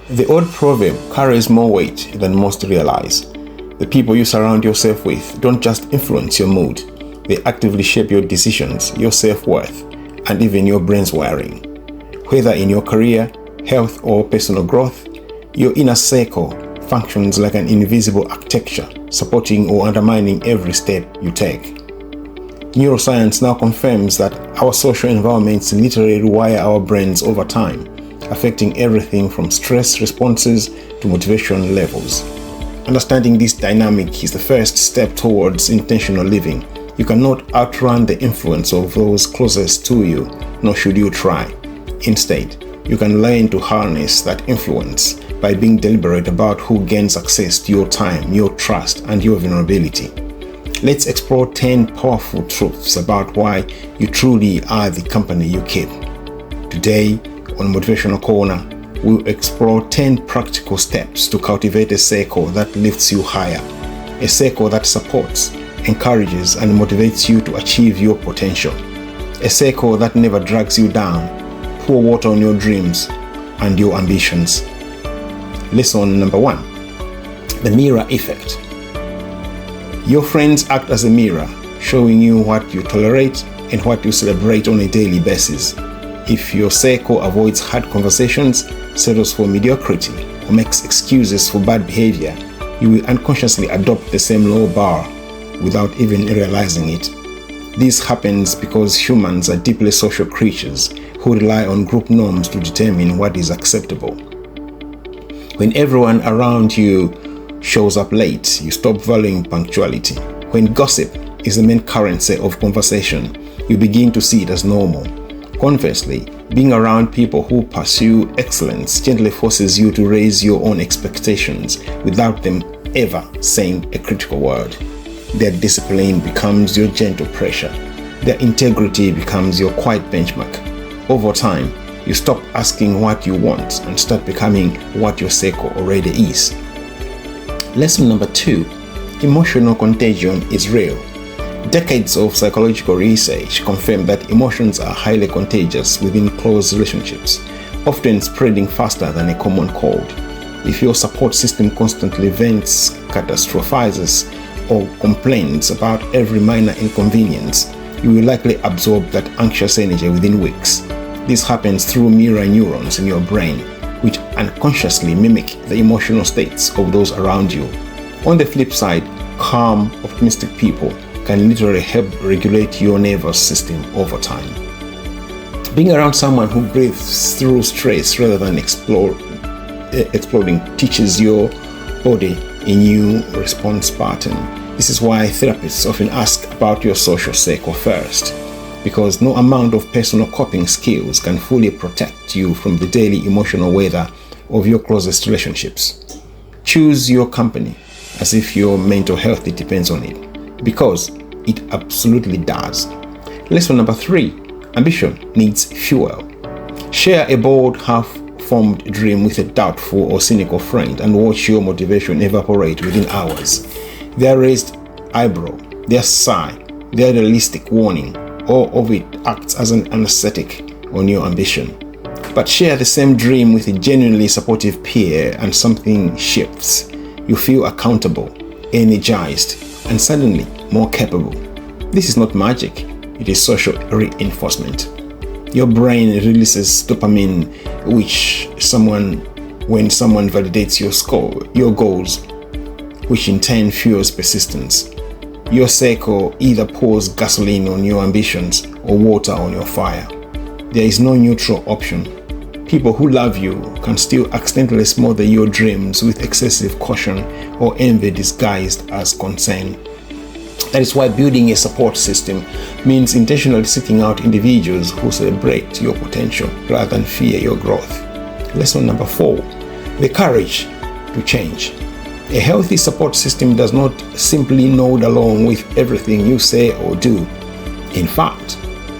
The old proverb carries more weight than most realize. The people you surround yourself with don't just influence your mood, they actively shape your decisions, your self-worth, and even your brain's wiring. Whether in your career, health, or personal growth, your inner circle functions like an invisible architecture, supporting or undermining every step you take. Neuroscience now confirms that our social environments literally rewire our brains over time, affecting everything from stress responses to motivation levels. Understanding this dynamic is the first step towards intentional living. You cannot outrun the influence of those closest to you, nor should you try. Instead, you can learn to harness that influence by being deliberate about who gains access to your time, your trust, and your vulnerability. Let's explore 10 powerful truths about why you truly are the company you keep. Today, on Motivational Corner, we'll explore 10 practical steps to cultivate a circle that lifts you higher, a circle that supports, encourages, and motivates you to achieve your potential, a circle that never drags you down, pour water on your dreams and your ambitions. Lesson number 1, the mirror effect. Your friends act as a mirror, showing you what you tolerate and what you celebrate on a daily basis. If your circle avoids hard conversations, settles for mediocrity, or makes excuses for bad behavior, you will unconsciously adopt the same low bar without even realizing it. This happens because humans are deeply social creatures who rely on group norms to determine what is acceptable. When everyone around you shows up late, you stop valuing punctuality. When gossip is the main currency of conversation, you begin to see it as normal. Conversely, being around people who pursue excellence gently forces you to raise your own expectations without them ever saying a critical word. Their discipline becomes your gentle pressure. Their integrity becomes your quiet benchmark. Over time, you stop asking what you want and start becoming what your circle already is. Lesson number 2, emotional contagion is real. Decades of psychological research confirm that emotions are highly contagious within close relationships, often spreading faster than a common cold. If your support system constantly vents, catastrophizes, or complains about every minor inconvenience, you will likely absorb that anxious energy within weeks. This happens through mirror neurons in your brain, which unconsciously mimic the emotional states of those around you. On the flip side, calm, optimistic people can literally help regulate your nervous system over time. Being around someone who breathes through stress rather than exploding teaches your body a new response pattern. This is why therapists often ask about your social circle first, because no amount of personal coping skills can fully protect you from the daily emotional weather of your closest relationships. Choose your company as if your mental health depends on it, because it absolutely does. Lesson number 3, ambition needs fuel. Share a bold, half-formed dream with a doubtful or cynical friend and watch your motivation evaporate within hours. Their raised eyebrow, their sigh, their realistic warning, all of it acts as an anesthetic on your ambition. But share the same dream with a genuinely supportive peer and something shifts. You feel accountable, energized, and suddenly more capable. This is not magic, it is social reinforcement. Your brain releases dopamine, when someone validates your goals, which in turn fuels persistence. Your circle either pours gasoline on your ambitions or water on your fire. There is no neutral option. People who love you can still accidentally smother your dreams with excessive caution or envy disguised as concern. That is why building a support system means intentionally seeking out individuals who celebrate your potential rather than fear your growth. Lesson number 4, the courage to change. A healthy support system does not simply nod along with everything you say or do. In fact,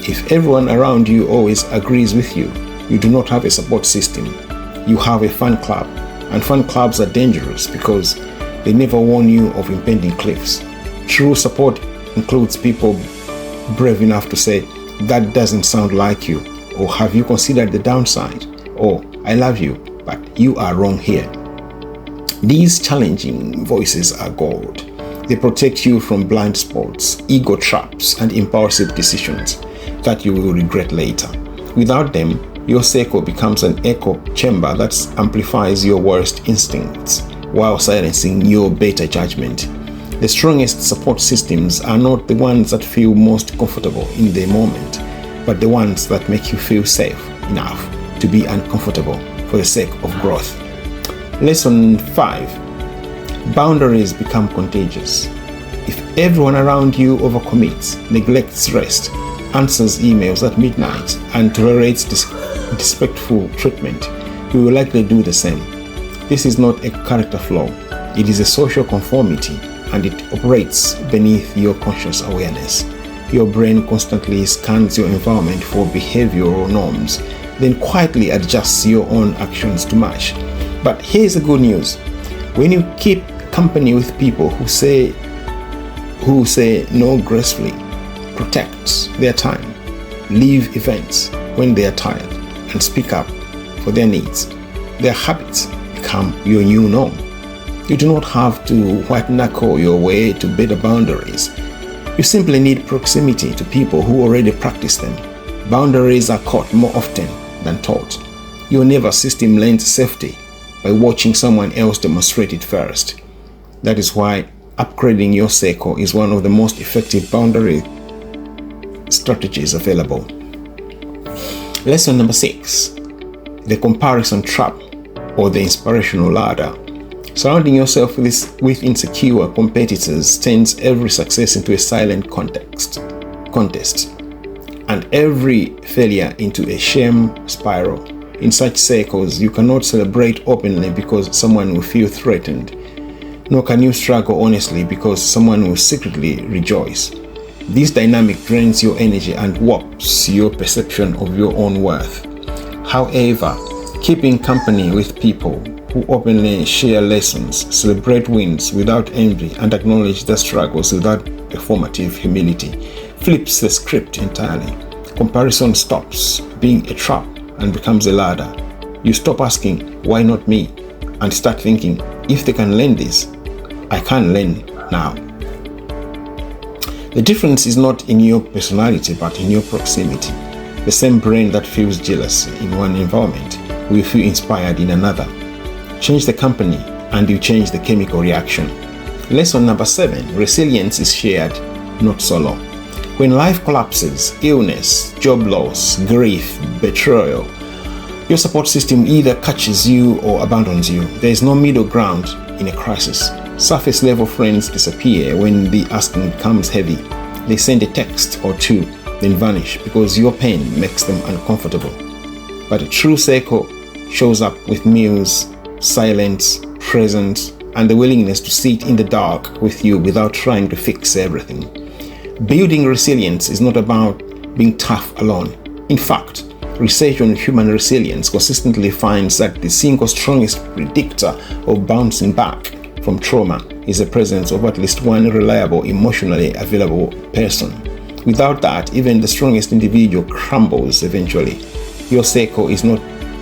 if everyone around you always agrees with you, you do not have a support system. You have a fan club, and fan clubs are dangerous because they never warn you of impending cliffs. True support includes people brave enough to say, "That doesn't sound like you," or "Have you considered the downside?" or "I love you, but you are wrong here. These challenging voices are gold. They protect you from blind spots, ego traps, and impulsive decisions that you will regret later. Without them, your circle becomes an echo chamber that amplifies your worst instincts while silencing your better judgment. The strongest support systems are not the ones that feel most comfortable in the moment, but the ones that make you feel safe enough to be uncomfortable for the sake of growth. Lesson 5. Boundaries become contagious. If everyone around you overcommits, neglects rest, answers emails at midnight, and tolerates disrespectful treatment, you will likely do the same. This is not a character flaw. It is a social conformity, and it operates beneath your conscious awareness. Your brain constantly scans your environment for behavioral norms, then quietly adjusts your own actions to match. But here's the good news. When you keep company with people who say no gracefully, protect their time, leave events when they are tired, and speak up for their needs, their habits become your new norm. You do not have to white-knuckle your way to better boundaries. You simply need proximity to people who already practice them. Boundaries are caught more often than taught. Your nervous system learns safety by watching someone else demonstrate it first. That is why upgrading your circle is one of the most effective boundary strategies available. Lesson number 6. The comparison trap, or the inspirational ladder. Surrounding yourself with insecure competitors turns every success into a silent contest, and every failure into a shame spiral. In such circles, you cannot celebrate openly because someone will feel threatened, nor can you struggle honestly because someone will secretly rejoice. This dynamic drains your energy and warps your perception of your own worth. However, keeping company with people who openly share lessons, celebrate wins without envy, and acknowledge their struggles without performative humility flips the script entirely. Comparison stops being a trap and becomes a ladder. You stop asking, why not me? And start thinking, if they can learn this, I can learn now. The difference is not in your personality, but in your proximity. The same brain that feels jealous in one environment will feel inspired in another. Change the company and you change the chemical reaction. Lesson number 7. Resilience is shared, not solo. When life collapses, illness, job loss, grief, betrayal, your support system either catches you or abandons you. There is no middle ground in a crisis. Surface level friends disappear when the asking becomes heavy. They send a text or two, then vanish because your pain makes them uncomfortable. But a true circle shows up with meals, silence, presence, and the willingness to sit in the dark with you without trying to fix everything. Building resilience is not about being tough alone. In fact, research on human resilience consistently finds that the single strongest predictor of bouncing back from trauma is the presence of at least one reliable, emotionally available person. Without that, even the strongest individual crumbles eventually. Your circle is not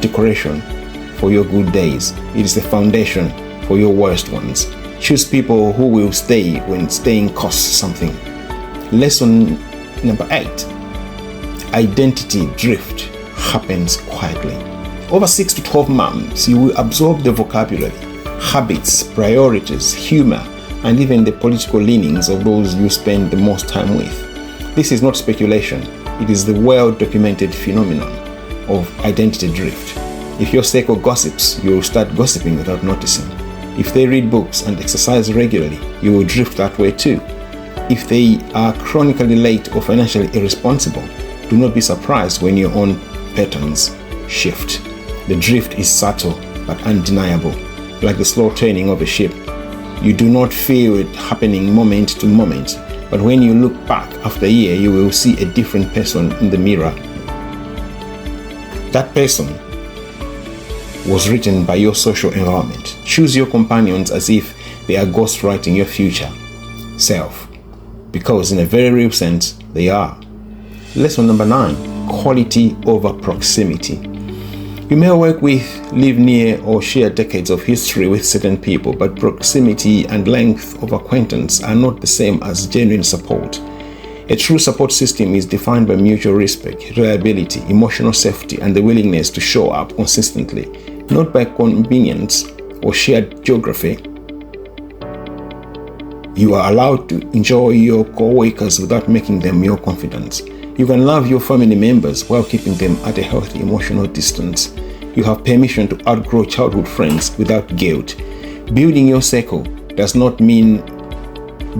decoration for your good days. It is the foundation for your worst ones. Choose people who will stay when staying costs something. Lesson number 8. Identity drift happens quietly. Over 6 to 12 months, you will absorb the vocabulary, habits, priorities, humor, and even the political leanings of those you spend the most time with. This is not speculation. It is the well-documented phenomenon of identity drift. If your circle gossips, you will start gossiping without noticing. If they read books and exercise regularly, you will drift that way too. If they are chronically late or financially irresponsible, do not be surprised when your own patterns shift. The drift is subtle but undeniable, like the slow turning of a ship. You do not feel it happening moment to moment, but when you look back after a year, you will see a different person in the mirror. That person was written by your social environment. Choose your companions as if they are ghostwriting your future self, because in a very real sense, they are. Lesson number 9, quality over proximity. You may work with, live near, or share decades of history with certain people, but proximity and length of acquaintance are not the same as genuine support. A true support system is defined by mutual respect, reliability, emotional safety, and the willingness to show up consistently, not by convenience or shared geography. You are allowed to enjoy your co-workers without making them your confidants. You can love your family members while keeping them at a healthy emotional distance. You have permission to outgrow childhood friends without guilt. Building your circle does not mean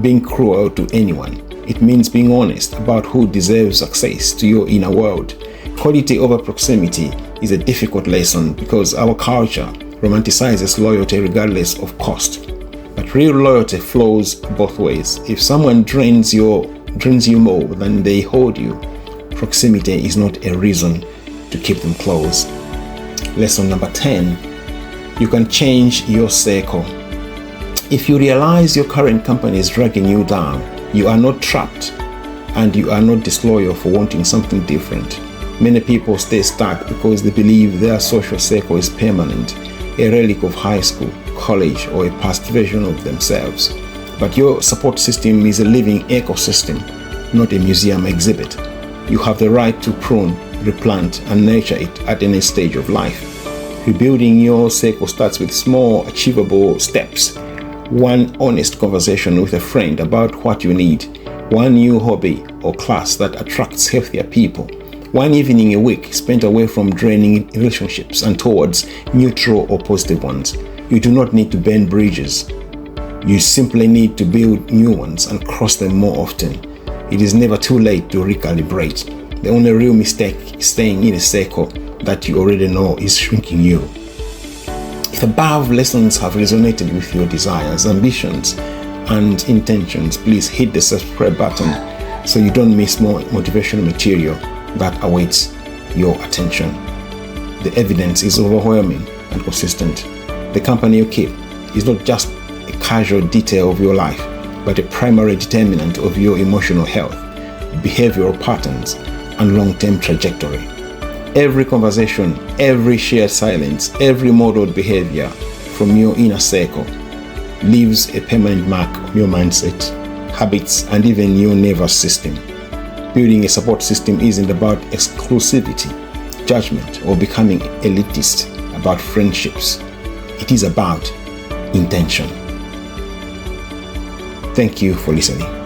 being cruel to anyone. It means being honest about who deserves access to your inner world. Quality over proximity is a difficult lesson because our culture romanticizes loyalty regardless of cost. But real loyalty flows both ways. If someone drains you more than they hold you, proximity is not a reason to keep them close. Lesson number 10, you can change your circle. If you realize your current company is dragging you down, you are not trapped and you are not disloyal for wanting something different. Many people stay stuck because they believe their social circle is permanent, a relic of high school, college, or a past version of themselves. But your support system is a living ecosystem, not a museum exhibit. You have the right to prune, replant, and nurture it at any stage of life. Rebuilding your circle starts with small, achievable steps. One honest conversation with a friend about what you need. One new hobby or class that attracts healthier people. One evening a week spent away from draining relationships and towards neutral or positive ones. You do not need to burn bridges. You simply need to build new ones and cross them more often. It is never too late to recalibrate. The only real mistake is staying in a circle that you already know is shrinking you. If the above lessons have resonated with your desires, ambitions, and intentions, please hit the subscribe button so you don't miss more motivational material that awaits your attention. The evidence is overwhelming and consistent. The company you keep is not just a casual detail of your life, but a primary determinant of your emotional health, behavioral patterns, and long-term trajectory. Every conversation, every shared silence, every modeled behavior from your inner circle leaves a permanent mark on your mindset, habits, and even your nervous system. Building a support system isn't about exclusivity, judgment, or becoming elitist about friendships. It is about intention. Thank you for listening.